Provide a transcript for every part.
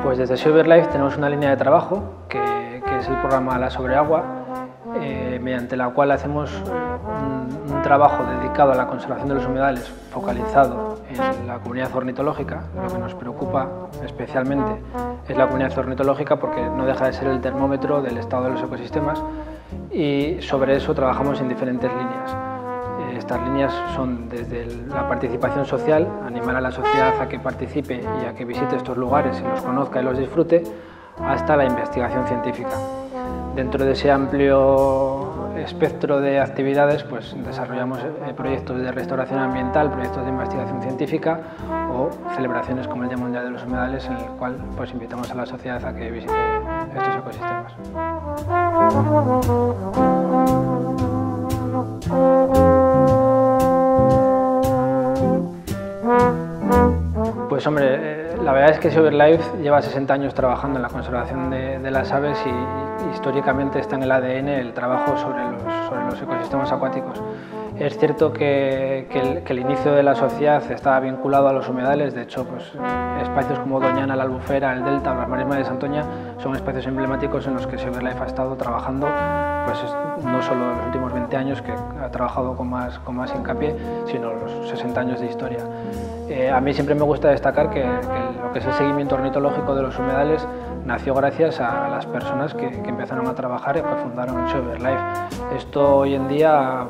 Pues desde SeaOverLife tenemos una línea de trabajo que es el programa La Sobre Agua, mediante la cual hacemos un trabajo dedicado a la conservación de los humedales, focalizado en la comunidad ornitológica. Lo que nos preocupa especialmente es la comunidad ornitológica, porque no deja de ser el termómetro del estado de los ecosistemas, y sobre eso trabajamos en diferentes líneas. Estas líneas son desde la participación social, animar a la sociedad a que participe y a que visite estos lugares y los conozca y los disfrute, hasta la investigación científica. Dentro de ese amplio espectro de actividades, pues desarrollamos proyectos de restauración ambiental, proyectos de investigación científica o celebraciones como el Día Mundial de los Humedales, en el cual pues invitamos a la sociedad a que visite estos ecosistemas. Pues hombre, la verdad es que SeaOverLife lleva 60 años trabajando en la conservación de las aves, y históricamente está en el ADN el trabajo sobre los ecosistemas acuáticos. Es cierto que el inicio de la sociedad estaba vinculado a los humedales. De hecho, pues, espacios como Doñana, la Albufera, el Delta o las Marismas de Santoña son espacios emblemáticos en los que SeaOverLife ha estado trabajando, pues, no solo en los últimos 20 años, que ha trabajado con más hincapié, sino los 60 años de historia. A mí siempre me gusta destacar que lo que es el seguimiento ornitológico de los humedales nació gracias a las personas que empezaron a trabajar y que fundaron SeaOverLife. Esto hoy en día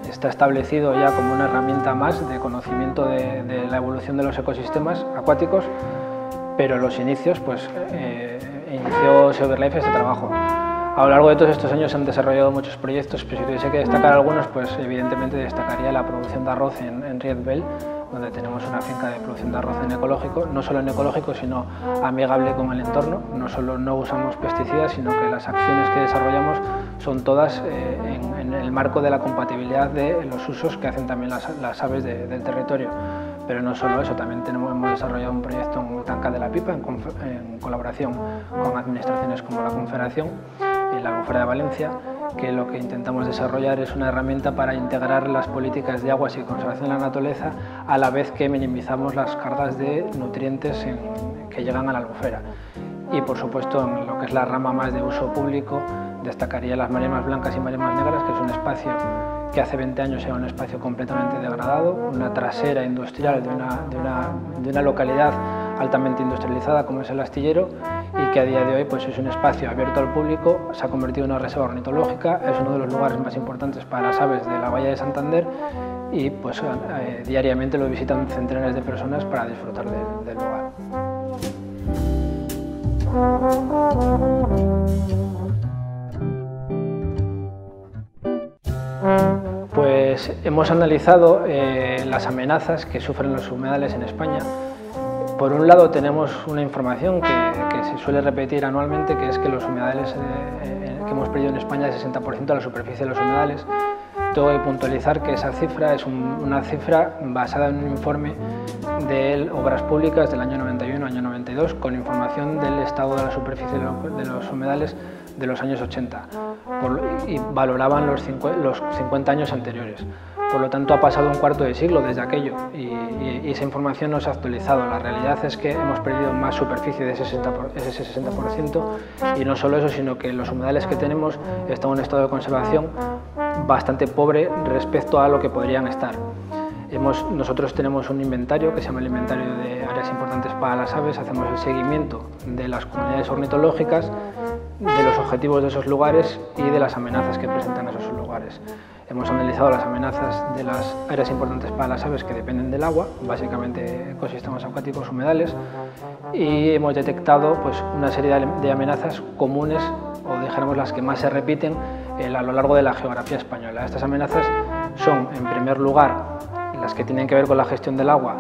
está establecido ya como una herramienta más de conocimiento de la evolución de los ecosistemas acuáticos, pero en los inicios pues, inició SeaOverLife este trabajo. A lo largo de todos estos años se han desarrollado muchos proyectos, pero si tuviese que destacar algunos, pues evidentemente destacaría la producción de arroz en Riedbell, donde tenemos una finca de producción de arroz en ecológico, no solo en ecológico, sino amigable con el entorno. No solo no usamos pesticidas, sino que las acciones que desarrollamos son todas en el marco de la compatibilidad de los usos que hacen también las aves del territorio. Pero no solo eso, también hemos desarrollado un proyecto en Tanca de la Pipa, en colaboración con administraciones como la Confederación y la Albufera de Valencia, que lo que intentamos desarrollar es una herramienta para integrar las políticas de aguas y conservación de la naturaleza, a la vez que minimizamos las cargas de nutrientes que llegan a la albufera. Y por supuesto, en lo que es la rama más de uso público, destacaría las marismas blancas y marismas negras, que es un espacio que hace 20 años era un espacio completamente degradado, una trasera industrial de una localidad altamente industrializada como es el Astillero, y que a día de hoy pues, es un espacio abierto al público, se ha convertido en una reserva ornitológica, es uno de los lugares más importantes para las aves de la Bahía de Santander, y pues, diariamente lo visitan centenares de personas para disfrutar del lugar. Pues hemos analizado las amenazas que sufren los humedales en España. Por un lado tenemos una información que se suele repetir anualmente, que es que los humedales que hemos perdido en España es el 60% de la superficie de los humedales. Tengo que puntualizar que esa cifra es una cifra basada en un informe de Obras Públicas del año 91, año 92, con información del estado de la superficie de los humedales de los años 80, y valoraban los 50 años anteriores. Por lo tanto, ha pasado un cuarto de siglo desde aquello y esa información no se ha actualizado. La realidad es que hemos perdido más superficie de ese 60%, y no solo eso, sino que los humedales que tenemos están en un estado de conservación bastante pobre respecto a lo que podrían estar. Nosotros tenemos un inventario que se llama el inventario de áreas importantes para las aves, hacemos el seguimiento de las comunidades ornitológicas, de los objetivos de esos lugares y de las amenazas que presentan esos lugares. Hemos analizado las amenazas de las áreas importantes para las aves que dependen del agua, básicamente ecosistemas acuáticos humedales, y hemos detectado pues, una serie de amenazas comunes, o dijéramos las que más se repiten a lo largo de la geografía española. Estas amenazas son, en primer lugar, las que tienen que ver con la gestión del agua,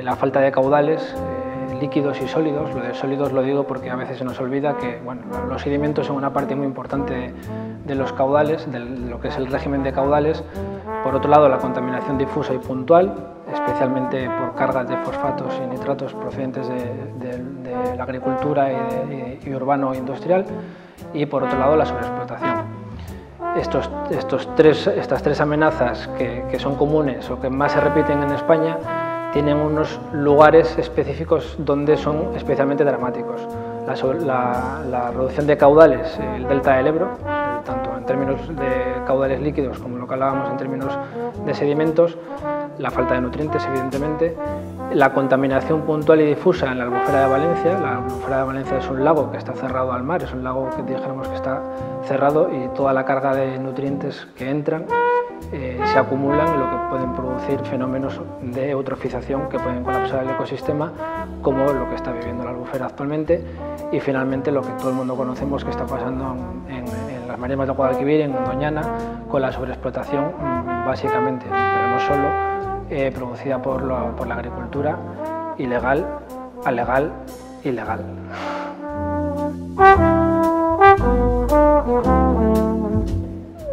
la falta de caudales, líquidos y sólidos. Lo de sólidos lo digo porque a veces se nos olvida que bueno, los sedimentos son una parte muy importante de los caudales, de lo que es el régimen de caudales. Por otro lado, la contaminación difusa y puntual, especialmente por cargas de fosfatos y nitratos procedentes de la agricultura y urbano e industrial. Y por otro lado, la sobreexplotación. Estas tres amenazas que son comunes o que más se repiten en España tienen unos lugares específicos donde son especialmente dramáticos. La reducción de caudales, el delta del Ebro, tanto en términos de caudales líquidos como lo que hablábamos en términos de sedimentos, la falta de nutrientes evidentemente, la contaminación puntual y difusa en la Albufera de Valencia. La Albufera de Valencia es un lago que está cerrado al mar, es un lago que dijéramos que está cerrado y toda la carga de nutrientes que entran se acumulan, lo que pueden producir fenómenos de eutrofización que pueden colapsar el ecosistema, como lo que está viviendo la Albufera actualmente, y finalmente lo que todo el mundo conocemos que está pasando en las marismas de Guadalquivir, en Doñana, con la sobreexplotación básicamente, pero no solo, producida por la agricultura ilegal, alegal y legal.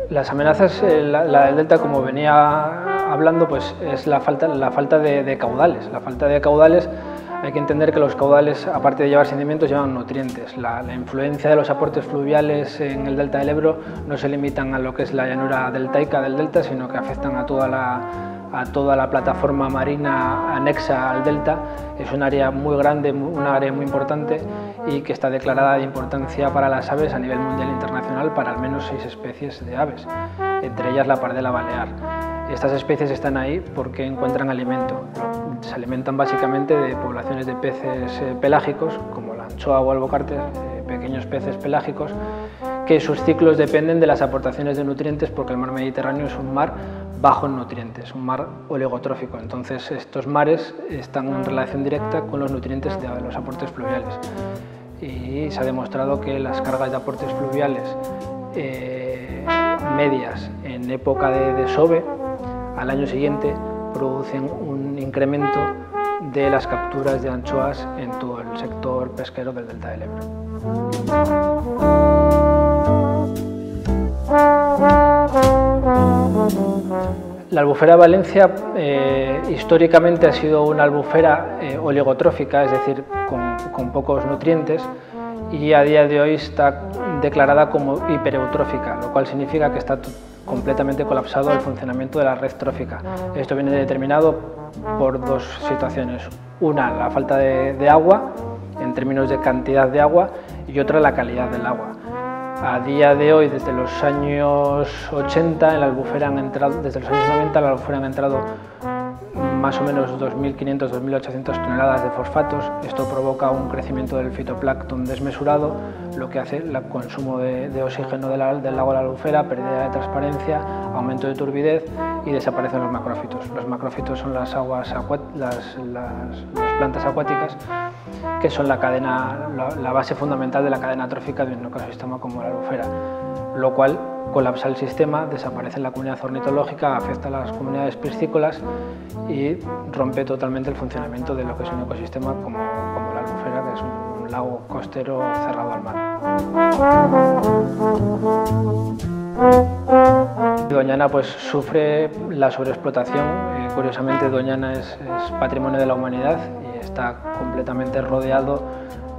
Las amenazas, la del delta, como venía hablando, pues es la falta de caudales. La falta de caudales, hay que entender que los caudales, aparte de llevar sedimentos, llevan nutrientes. La influencia de los aportes fluviales en el delta del Ebro no se limitan a lo que es la llanura deltaica del delta, sino que afectan a toda la plataforma marina anexa al delta. Es un área muy grande, una área muy importante y que está declarada de importancia para las aves a nivel mundial e internacional para al menos 6 especies de aves, entre ellas la pardela balear. Estas especies están ahí porque encuentran alimento. Se alimentan básicamente de poblaciones de peces pelágicos, como la anchoa o albocárter, pequeños peces pelágicos, que sus ciclos dependen de las aportaciones de nutrientes, porque el mar Mediterráneo es un mar bajo en nutrientes, un mar oligotrófico. Entonces estos mares están en relación directa con los nutrientes de los aportes fluviales. Y se ha demostrado que las cargas de aportes fluviales medias en época de desove, al año siguiente producen un incremento de las capturas de anchoas en todo el sector pesquero del delta del Ebro. La Albufera de Valencia históricamente ha sido una albufera oligotrófica, es decir, con pocos nutrientes, y a día de hoy está declarada como hipereutrófica, lo cual significa que está completamente colapsado el funcionamiento de la red trófica. Esto viene determinado por dos situaciones: una, la falta de agua, en términos de cantidad de agua, y otra, la calidad del agua. A día de hoy, desde los años 80, en la albufera han entrado, desde los años 90, en la albufera han entrado más o menos 2.500, 2.800 toneladas de fosfatos. Esto provoca un crecimiento del fitoplancton desmesurado, lo que hace el consumo de oxígeno del lago de la albufera, pérdida de transparencia, aumento de turbidez y desaparecen los macrófitos. Los macrófitos son las plantas acuáticas, que son la base fundamental de la cadena trófica de un ecosistema como la albufera, lo cual colapsa el sistema, desaparece la comunidad ornitológica, afecta a las comunidades piscícolas y rompe totalmente el funcionamiento de lo que es un ecosistema como la albufera, que es un lago costero cerrado al mar. Doñana pues sufre la sobreexplotación. Curiosamente, Doñana es patrimonio de la humanidad y está completamente rodeado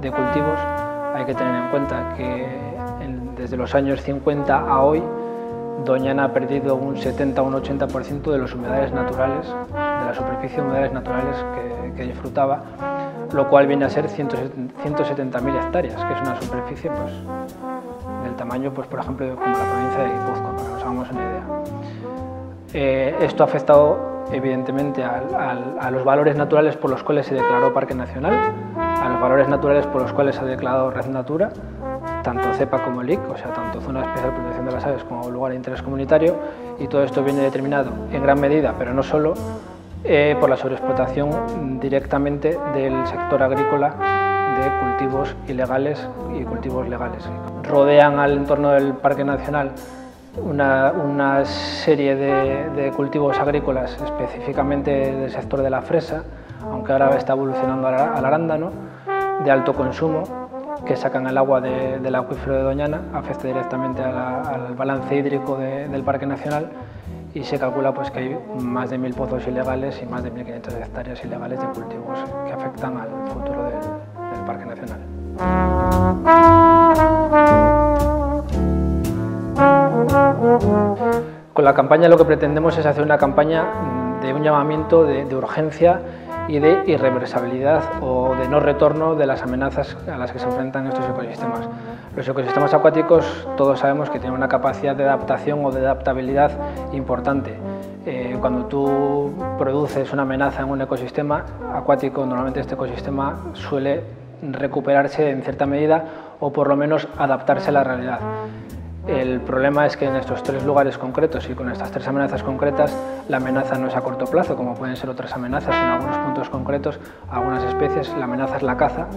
de cultivos. Hay que tener en cuenta que desde los años 50 a hoy, Doñana ha perdido un 70 o un 80% de los humedales naturales, de la superficie de humedales naturales que disfrutaba, lo cual viene a ser 170.000 hectáreas, que es una superficie pues, del tamaño, pues, por ejemplo, como la provincia de Guipúzcoa, para que nos hagamos una idea. Esto ha afectado evidentemente a los valores naturales por los cuales se declaró Parque Nacional, a los valores naturales por los cuales se ha declarado Red Natura, tanto CEPA como LIC, o sea, tanto Zona de Especial Protección de las Aves como lugar de interés comunitario, y todo esto viene determinado en gran medida, pero no solo, por la sobreexplotación directamente del sector agrícola de cultivos ilegales y cultivos legales. Rodean al entorno del Parque Nacional una serie de cultivos agrícolas, específicamente del sector de la fresa, aunque ahora está evolucionando al arándano, de alto consumo, que sacan el agua del acuífero de Doñana, afecta directamente al balance hídrico del Parque Nacional, y se calcula pues, que hay más de 1000 pozos ilegales y más de 1500 hectáreas ilegales de cultivos que afectan al futuro del Parque Nacional. Con la campaña lo que pretendemos es hacer una campaña de un llamamiento de urgencia y de irreversibilidad o de no retorno de las amenazas a las que se enfrentan estos ecosistemas. Los ecosistemas acuáticos todos sabemos que tienen una capacidad de adaptación o de adaptabilidad importante. Cuando tú produces una amenaza en un ecosistema acuático, normalmente este ecosistema suele recuperarse en cierta medida o por lo menos adaptarse a la realidad. El problema es que en estos 3 lugares concretos y con estas 3 amenazas concretas, la amenaza no es a corto plazo, como pueden ser otras amenazas en algunos puntos concretos, algunas especies. La amenaza es la caza,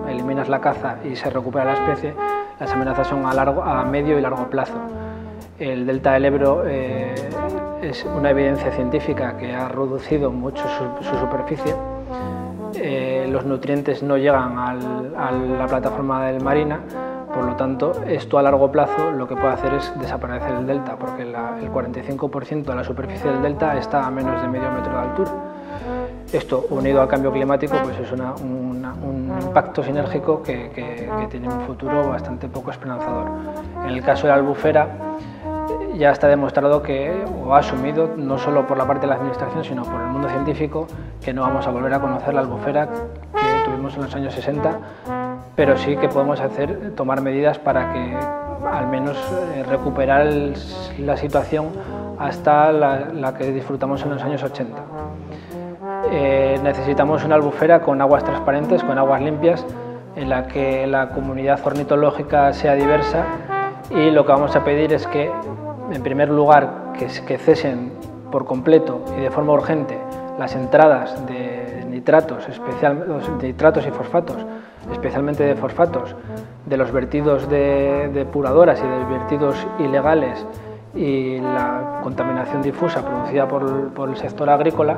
eliminas la caza y se recupera la especie. Las amenazas son a medio y largo plazo. El delta del Ebro es una evidencia científica que ha reducido mucho su superficie. Los nutrientes no llegan a la plataforma del marina. Por lo tanto, esto a largo plazo lo que puede hacer es desaparecer el delta, porque el 45% de la superficie del delta está a menos de medio metro de altura. Esto, unido al cambio climático, pues es un impacto sinérgico que tiene un futuro bastante poco esperanzador. En el caso de la albufera, ya está demostrado o ha asumido, no solo por la parte de la administración, sino por el mundo científico, que no vamos a volver a conocer la albufera que tuvimos en los años 60, pero sí que podemos tomar medidas para que al menos recuperar la situación hasta la que disfrutamos en los años 80. Necesitamos una albufera con aguas transparentes, con aguas limpias, en la que la comunidad ornitológica sea diversa, y lo que vamos a pedir es que, en primer lugar, que cesen por completo y de forma urgente las entradas de nitratos y fosfatos, especialmente de fosfatos, de los vertidos de depuradoras y de vertidos ilegales y la contaminación difusa producida por el sector agrícola,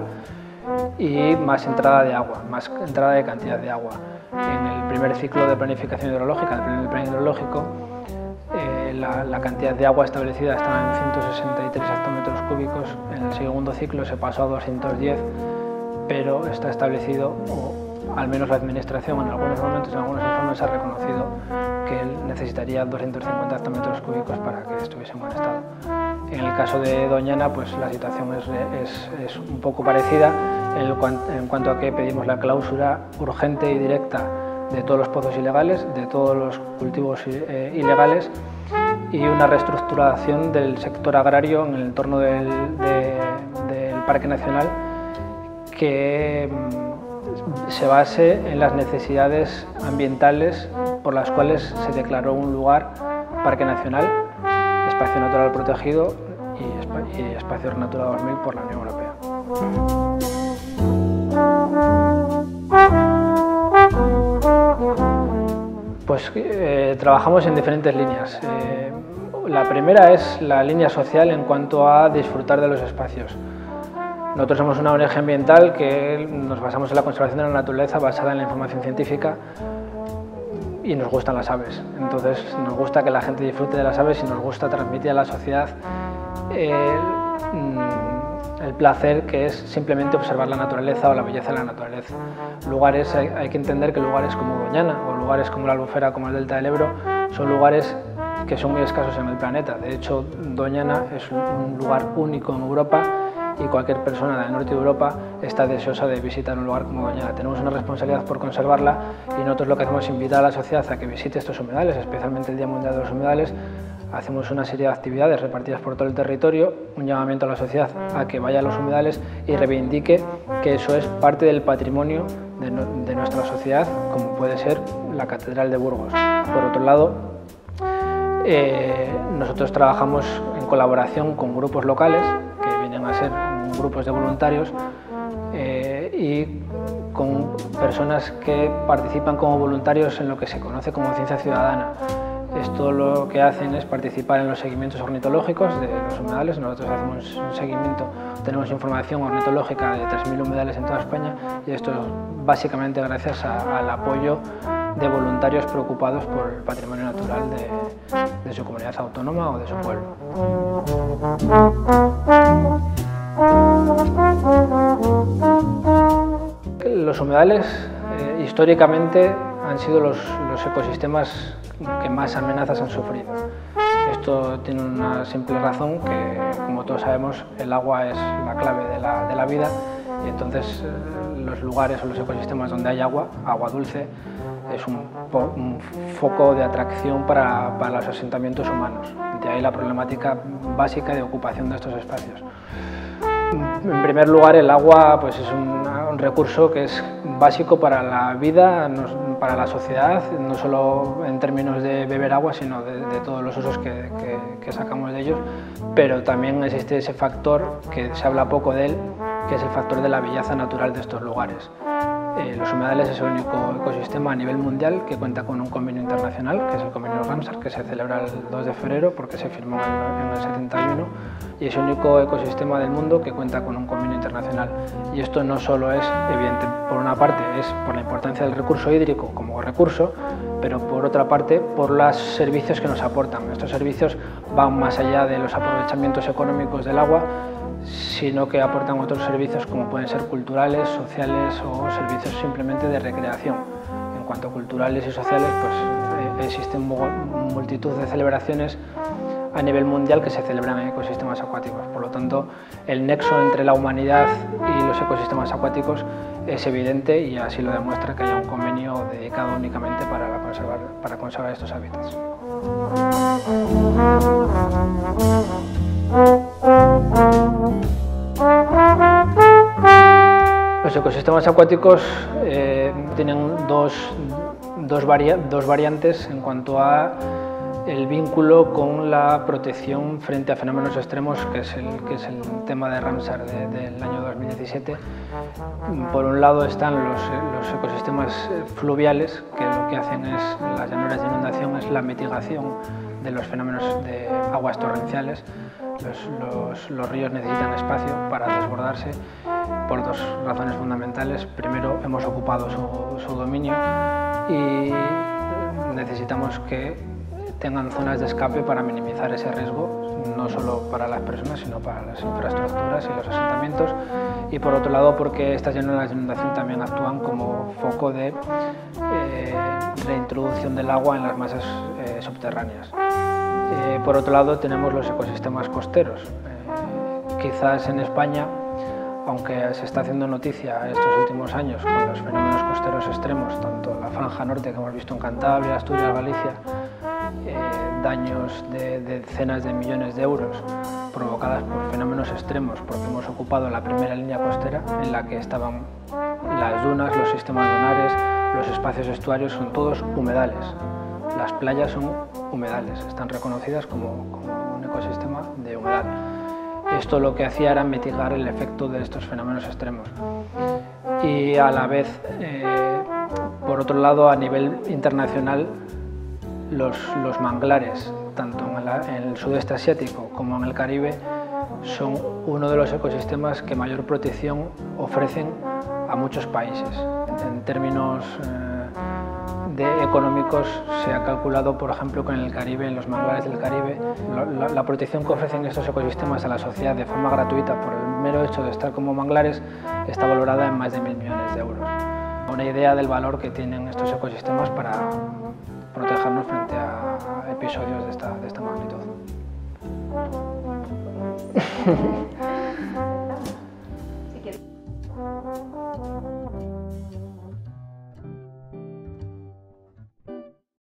y más entrada de agua, más entrada de cantidad de agua. En el primer ciclo de planificación hidrológica, el primer plan hidrológico, la cantidad de agua establecida estaba en 163 hectómetros cúbicos, en el segundo ciclo se pasó a 210, pero está establecido, o al menos la administración en algunos momentos, en algunos informes ha reconocido que él necesitaría 250 hectómetros cúbicos para que estuviese en buen estado. En el caso de Doñana, pues la situación es un poco parecida en cuanto a que pedimos la clausura urgente y directa de todos los pozos ilegales, de todos los cultivos ilegales, y una reestructuración del sector agrario en el entorno del Parque Nacional que se base en las necesidades ambientales por las cuales se declaró un lugar Parque Nacional, Espacio Natural Protegido y Espacio Natura 2000 por la Unión Europea. Pues trabajamos en diferentes líneas. La primera es la línea social en cuanto a disfrutar de los espacios. Nosotros somos una ONG ambiental que nos basamos en la conservación de la naturaleza basada en la información científica, y nos gustan las aves. Entonces nos gusta que la gente disfrute de las aves y nos gusta transmitir a la sociedad el placer que es simplemente observar la naturaleza o la belleza de la naturaleza. Hay que entender que lugares como Doñana o lugares como la Albufera, como el Delta del Ebro, son lugares que son muy escasos en el planeta. De hecho, Doñana es un lugar único en Europa, y cualquier persona del norte de Europa está deseosa de visitar un lugar como Doñana. Tenemos una responsabilidad por conservarla, y nosotros lo que hacemos es invitar a la sociedad a que visite estos humedales, especialmente el Día Mundial de los Humedales. Hacemos una serie de actividades repartidas por todo el territorio, un llamamiento a la sociedad a que vaya a los humedales y reivindique que eso es parte del patrimonio de nuestra sociedad, como puede ser la Catedral de Burgos. Por otro lado, nosotros trabajamos en colaboración con grupos locales, que vienen a ser grupos de voluntarios, y con personas que participan como voluntarios en lo que se conoce como ciencia ciudadana. Esto lo que hacen es participar en los seguimientos ornitológicos de los humedales. Nosotros hacemos un seguimiento, tenemos información ornitológica de 3.000 humedales en toda España, y esto es básicamente gracias al apoyo de voluntarios preocupados por el patrimonio natural de su comunidad autónoma o de su pueblo. Los humedales históricamente han sido los ecosistemas que más amenazas han sufrido. Esto tiene una simple razón, que como todos sabemos el agua es la clave de la vida, y entonces los lugares o los ecosistemas donde hay agua dulce, es un foco de atracción para los asentamientos humanos. De ahí la problemática básica de ocupación de estos espacios. En primer lugar, el agua pues, es un recurso que es básico para la vida, para la sociedad, no solo en términos de beber agua, sino de todos los usos que sacamos de ellos, pero también existe ese factor que se habla poco de él, que es el factor de la belleza natural de estos lugares. Los humedales es el único ecosistema a nivel mundial que cuenta con un convenio internacional, que es el convenio Ramsar, que se celebra el 2 de febrero porque se firmó en el 71, y es el único ecosistema del mundo que cuenta con un convenio internacional. Y esto no solo es evidente, por una parte es por la importancia del recurso hídrico como recurso, pero por otra parte por los servicios que nos aportan. Estos servicios van más allá de los aprovechamientos económicos del agua, sino que aportan otros servicios como pueden ser culturales, sociales o servicios simplemente de recreación. En cuanto a culturales y sociales, pues existen multitud de celebraciones a nivel mundial que se celebran en ecosistemas acuáticos. Por lo tanto, el nexo entre la humanidad y los ecosistemas acuáticos es evidente, y así lo demuestra que haya un convenio dedicado únicamente para conservar estos hábitats. Los ecosistemas acuáticos tienen dos variantes en cuanto a el vínculo con la protección frente a fenómenos extremos, que es el tema de Ramsar del año 2017. Por un lado están los ecosistemas fluviales, que lo que hacen es, las llanuras de inundación, es la mitigación de los fenómenos de aguas torrenciales. Los ríos necesitan espacio para desbordarse por dos razones fundamentales. Primero, hemos ocupado su dominio y necesitamos que tengan zonas de escape para minimizar ese riesgo, no solo para las personas, sino para las infraestructuras y los asentamientos. Y por otro lado, porque estas llanuras de inundación también actúan como foco de reintroducción del agua en las masas subterráneas. Por otro lado, tenemos los ecosistemas costeros. Quizás en España, aunque se está haciendo noticia estos últimos años con los fenómenos costeros extremos, tanto en la franja norte que hemos visto en Cantabria, Asturias, Galicia, daños de decenas de millones de euros provocadas por fenómenos extremos, porque hemos ocupado la primera línea costera en la que estaban las dunas, los sistemas dunares, los espacios estuarios, son todos humedales. Las playas son humedales, están reconocidas como un ecosistema de humedal. Esto lo que hacía era mitigar el efecto de estos fenómenos extremos. Y a la vez, por otro lado, a nivel internacional, los manglares, tanto en el sudeste asiático como en el Caribe, son uno de los ecosistemas que mayor protección ofrecen a muchos países. En términos económicos, se ha calculado, por ejemplo, que en el Caribe, en los manglares del Caribe, la protección que ofrecen estos ecosistemas a la sociedad de forma gratuita por el mero hecho de estar como manglares está valorada en más de 1.000 millones de euros. Una idea del valor que tienen estos ecosistemas para protegernos frente a episodios de esta magnitud.